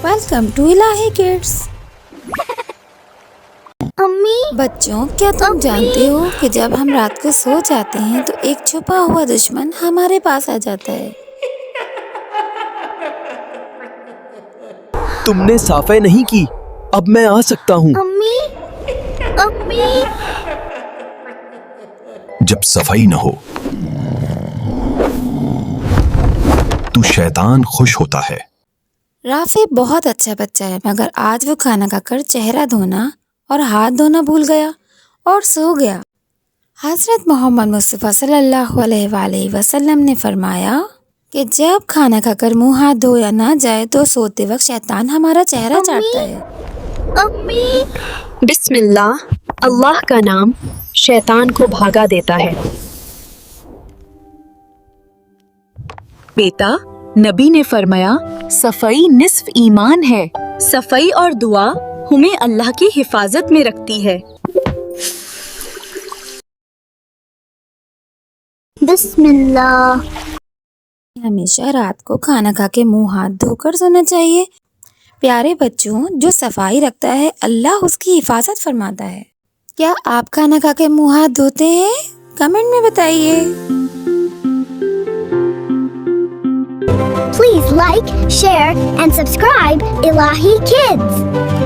Welcome to الہی kids. امی بچوں، کیا تم جانتے ہو کہ جب ہم رات کو سو جاتے ہیں تو ایک چھپا ہوا دشمن ہمارے پاس آ جاتا ہے؟ تم نے صافائی نہیں کی، اب میں آ سکتا ہوں۔ امی امی جب صفائی نہ ہو تو شیطان خوش ہوتا ہے۔ رافع بہت اچھا بچہ ہے، مگر آج وہ کھانا کھا کر چہرہ دھونا اور ہاتھ دھونا بھول گیا اور سو گیا۔ حضرت محمد مصطفیٰ صلی اللہ علیہ وآلہ وسلم نے فرمایا کہ جب کھانا کھا کر منہ ہاتھ دھویا نہ جائے تو سوتے وقت شیطان ہمارا چہرہ چاٹتا ہے۔ امی بسم اللہ، اللہ کا نام شیطان کو بھاگا دیتا ہے۔ بیٹا، نبی نے فرمایا صفائی نصف ایمان ہے۔ صفائی اور دعا ہمیں اللہ کی حفاظت میں رکھتی ہے۔ بسم اللہ۔ ہمیشہ رات کو کھانا کھا کے منہ ہاتھ دھو کر سونا چاہیے۔ پیارے بچوں، جو صفائی رکھتا ہے اللہ اس کی حفاظت فرماتا ہے۔ کیا آپ کھانا کھا کے منہ ہاتھ دھوتے ہیں؟ کمنٹ میں بتائیے۔ Please like, share and subscribe Elahi Kids.